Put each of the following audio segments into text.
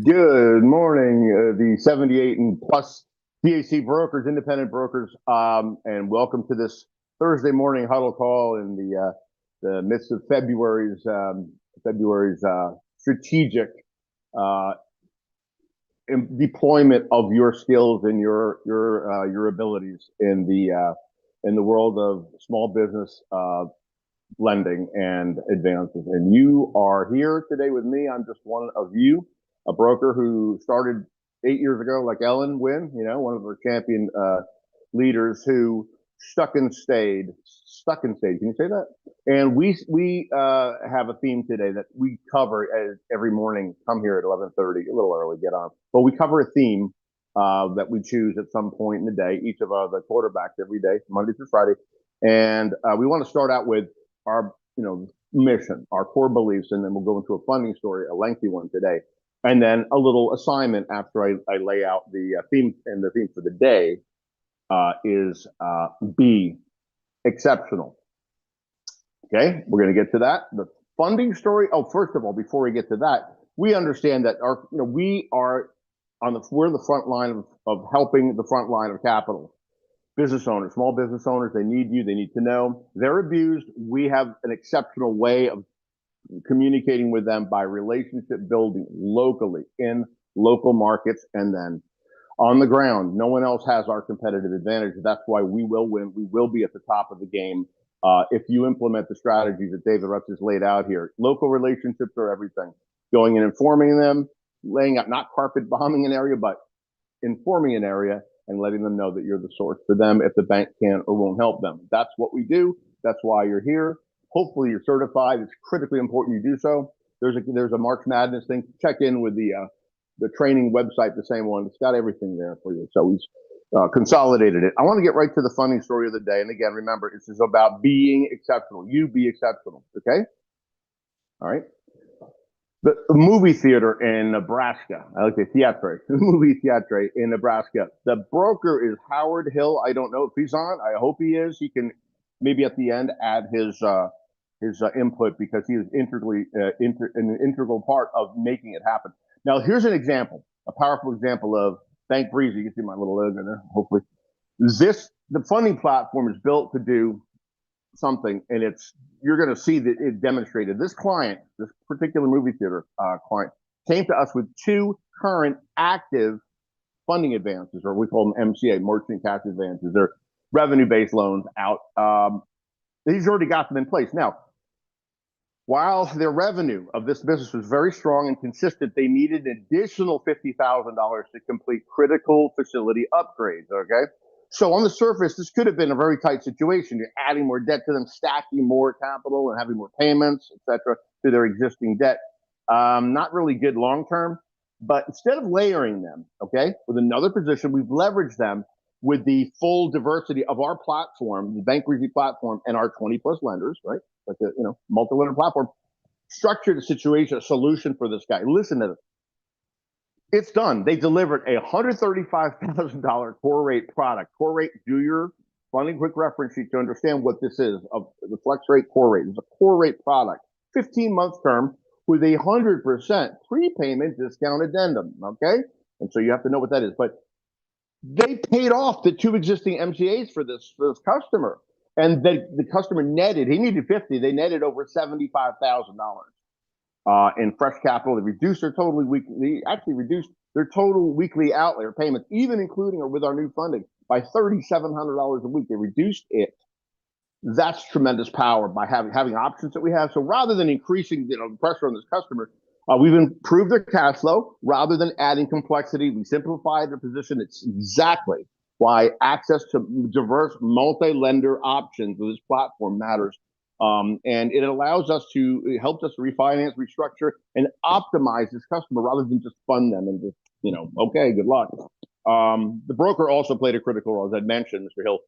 Good morning, the 78 and plus DAC brokers, independent brokers, and welcome to this Thursday morning huddle call in the midst of February's strategic uh, deployment of your skills and your abilities in the world of small business lending and advances. And you are here today with me. I'm just one of you, a broker who started 8 years ago, like Ellen Wynn, one of our champion leaders who stuck and stayed. Stuck and stayed. Can you say that? And we have a theme today that we cover every morning. Come here at 11:30, a little early, get on. But we cover a theme that we choose at some point in the day. Each of the quarterbacks every day, Monday through Friday, and we want to start out with our mission, our core beliefs, and then we'll go into a funding story, a lengthy one today, and then a little assignment after I lay out the theme. And the theme for the day is be exceptional. Okay, we're going to get to that. The funding story. Oh, first of all, before we get to that, we understand that we're in the front line of helping the front line of capital. Business owners, small business owners, they need you. They need to know they're abused. We have an exceptional way of communicating with them by relationship building locally in local markets and then on the ground. No one else has our competitive advantage. That's why we will win. We will be at the top of the game if you implement the strategies that David Russ has laid out here. Local relationships are everything. Going and informing them, laying out, not carpet bombing an area, but informing an area and letting them know that you're the source for them if the bank can't or won't help them. That's what we do. That's why you're here. Hopefully you're certified. It's critically important you do so. There's a March Madness thing. Check in with the training website, the same one. It's got everything there for you. So he's consolidated it. I want to get right to the funding story of the day. And again, remember, this is about being exceptional. You be exceptional. Okay? All right. The movie theater in Nebraska. I like the theatre. The movie theatre in Nebraska. The broker is Howard Hill. I don't know if he's on. I hope he is. He can maybe at the end add his input because he is an integral part of making it happen. Now, here's an example, a powerful example of Bank Breezy. You can see my little logo there, hopefully. The funding platform is built to do something, and you're going to see that it demonstrated. This client, this particular movie theater client, came to us with two current active funding advances, or we call them MCA, merchant cash advances. They're revenue-based loans out. He's already got them in place. Now, while their revenue of this business was very strong and consistent, they needed an additional $50,000 to complete critical facility upgrades, okay? So on the surface, this could have been a very tight situation. You're adding more debt to them, stacking more capital and having more payments, et cetera, to their existing debt. Not really good long-term, but instead of layering them, okay, with another position, we've leveraged them with the full diversity of our platform, the Bank Breezy platform, and our 20-plus lenders, right? Like a multi-lender platform, structured a solution for this guy. Listen to this. It's done. They delivered a $135,000 core rate product. Core rate, do your funding quick reference sheet to understand what this is. The flex rate core rate. It's a core rate product. 15-month term with a 100% prepayment discount addendum, okay? And so you have to know what that is. But they paid off the two existing MCAs for this customer. And the customer netted, he needed 50, they netted over $75,000 in fresh capital. They reduced their total weekly, actually reduced their total weekly outlay or payments, even including or with our new funding, by $3,700 a week. They reduced it. That's tremendous power by having options that we have. So rather than increasing the pressure on this customer, we've improved their cash flow rather than adding complexity. We simplified their position. It's exactly why access to diverse multi-lender options with this platform matters. And it allows us it helps us refinance, restructure, and optimize this customer rather than just fund them and just, okay, good luck. The broker also played a critical role, as I mentioned, Mr. Hill,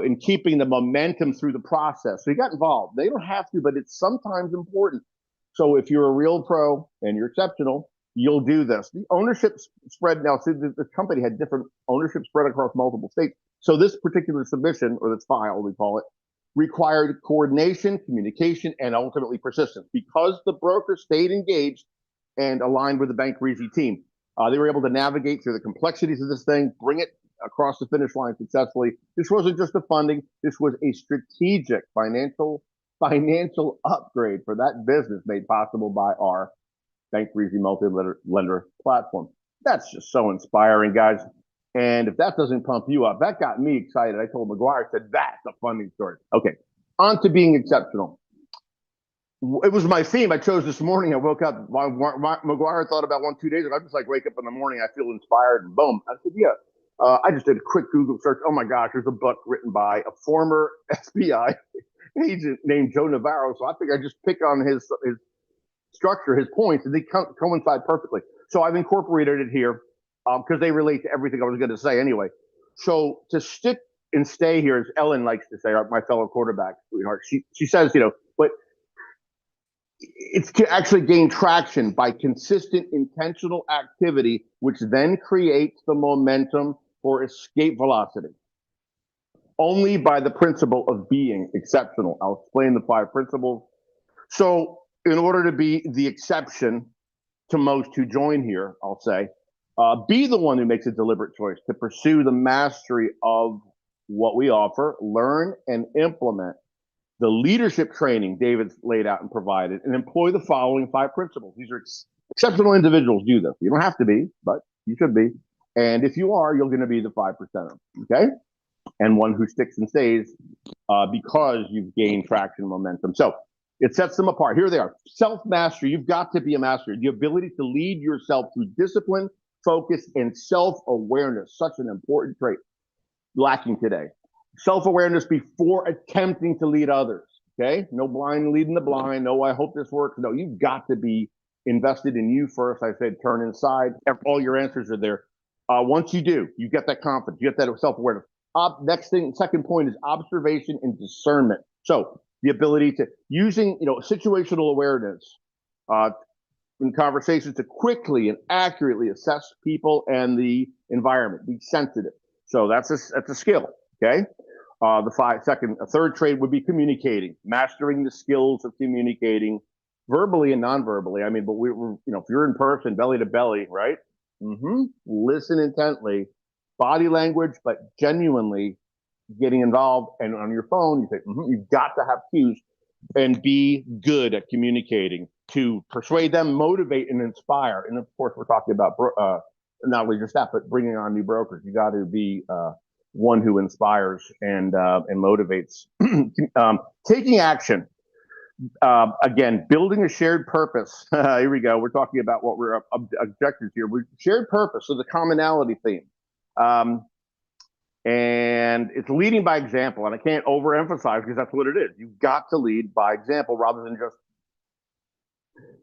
in keeping the momentum through the process. So he got involved. They don't have to, but it's sometimes important. So if you're a real pro and you're exceptional, you'll do this. The ownership spread now, so the company had different ownership spread across multiple states. So this particular submission, or this file, we call it, required coordination, communication, and ultimately persistence. Because the broker stayed engaged, and aligned with the Bank Breezy team. They were able to navigate through the complexities of this thing, bring it across the finish line successfully. This wasn't just a funding, this was a strategic financial upgrade for that business made possible by our Bank Breezy multi-lender platform. That's just so inspiring, guys. And if that doesn't pump you up, that got me excited. I told McGuire, I said, that's a funding story. Okay, on to being exceptional. It was my theme I chose this morning. I woke up, McGuire thought about 2 days ago. I just like wake up in the morning, I feel inspired, and boom. I said, yeah. I just did a quick Google search. Oh my gosh, there's a book written by a former FBI agent named Joe Navarro. So I think I just pick on his structure, his points, and they coincide perfectly. So I've incorporated it here because they relate to everything I was going to say anyway. So to stick and stay here, as Ellen likes to say, my fellow quarterback sweetheart, she says, but it's to actually gain traction by consistent, intentional activity, which then creates the momentum for escape velocity. Only by the principle of being exceptional. I'll explain the 5 principles. So in order to be the exception to most who join here, I'll say, be the one who makes a deliberate choice to pursue the mastery of what we offer, learn and implement the leadership training David's laid out and provided, and employ the following 5 principles. These are exceptional individuals do this. You don't have to be, but you should be. And if you are, you're going to be the 5%, okay? And one who sticks and stays because you've gained traction and momentum. So it sets them apart. Here they are. Self-mastery. You've got to be a master. The ability to lead yourself through discipline, focus, and self-awareness. Such an important trait lacking today. Self-awareness before attempting to lead others. Okay? No blind leading the blind. No, I hope this works. No, you've got to be invested in you first. I said turn inside. All your answers are there. Once you do, you get that confidence. You get that self-awareness. Next thing, second point is observation and discernment. So the ability to using, situational awareness in conversations to quickly and accurately assess people and the environment. Be sensitive. So that's a skill. Okay. A third trait would be communicating, mastering the skills of communicating verbally and non-verbally. I mean, but we're if you're in person, belly to belly, right? Listen intently, body language, but genuinely getting involved. And on your phone, you say, you've got to have cues and be good at communicating to persuade them, motivate, and inspire. And of course, we're talking about not only just that, but bringing on new brokers. You got to be one who inspires and motivates. Taking action. Again, building a shared purpose. Here we go. We're talking about what we're objectives here. We're shared purpose, so the commonality theme. And it's leading by example. And I can't overemphasize because that's what it is. You've got to lead by example rather than just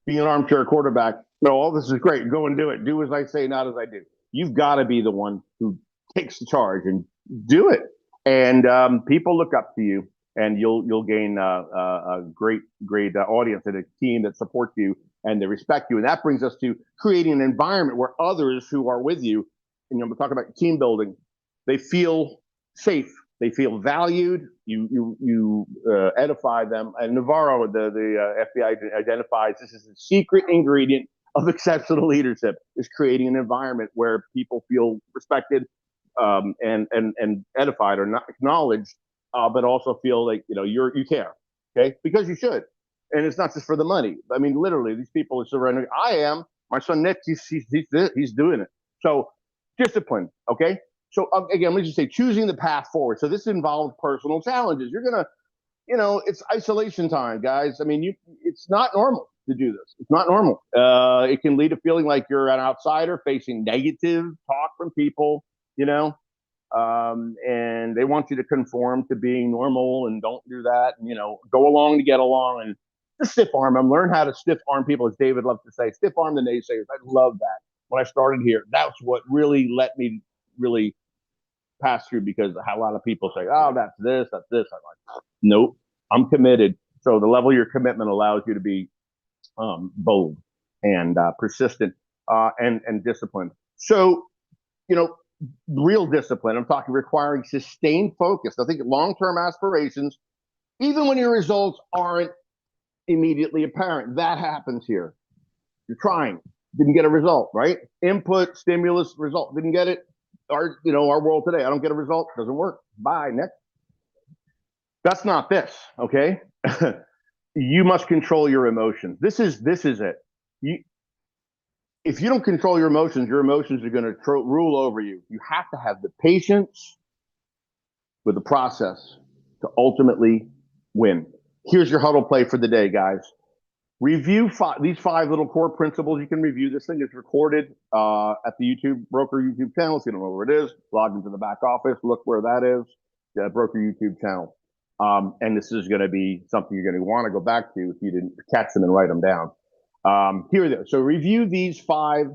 being an armchair quarterback. No, all this is great. Go and do it. Do as I say, not as I do. You've got to be the one who takes the charge and do it. And people look up to you. And you'll gain a great audience and a team that supports you and they respect you. And that brings us to creating an environment where others who are with you, and we're talking about team building, they feel safe, they feel valued. You edify them. And Navarro, the FBI identifies this as a secret ingredient of exceptional leadership: is creating an environment where people feel respected and edified or not acknowledged. But also feel like you care, okay? Because you should, and it's not just for the money. I mean, literally, these people are surrendering. I am. My son Nick, he's doing it. So discipline, okay? So again, let me just say, choosing the path forward. So this involves personal challenges. You're gonna, it's isolation time, guys. I mean, it's not normal to do this. It's not normal. It can lead to feeling like you're an outsider, facing negative talk from people. And they want you to conform to being normal and don't do that. And, go along to get along and just stiff arm them. Learn how to stiff arm people, as David loves to say. Stiff arm the naysayers. I love that. When I started here, that's what really let me really pass through, because a lot of people say, oh, that's this. I'm like, nope, I'm committed. So the level of your commitment allows you to be bold and persistent and disciplined. So, real discipline. I'm talking requiring sustained focus. I think long-term aspirations, even when your results aren't immediately apparent, that happens here. You're trying, didn't get a result, right? Input, stimulus, result, didn't get it. Our world today, I don't get a result, doesn't work. Bye, next. That's not this, okay? You must control your emotions. This is it. If you don't control your emotions are going to rule over you. You have to have the patience with the process to ultimately win. Here's your huddle play for the day, guys. Review these 5 little core principles. You can review. This thing is recorded at the broker YouTube channel. So you don't know where it is, log into the back office, look where that is, the broker YouTube channel. And this is going to be something you're going to want to go back to if you didn't catch them and write them down. Here they are. So review these 5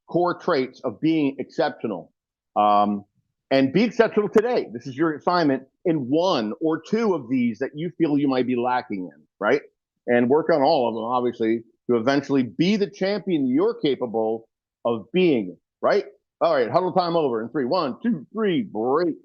core traits of being exceptional. And be exceptional today. This is your assignment in 1 or 2 of these that you feel you might be lacking in, right? And work on all of them, obviously, to eventually be the champion you're capable of being, right? All right, huddle time over in 3, 1, 2, 3, break.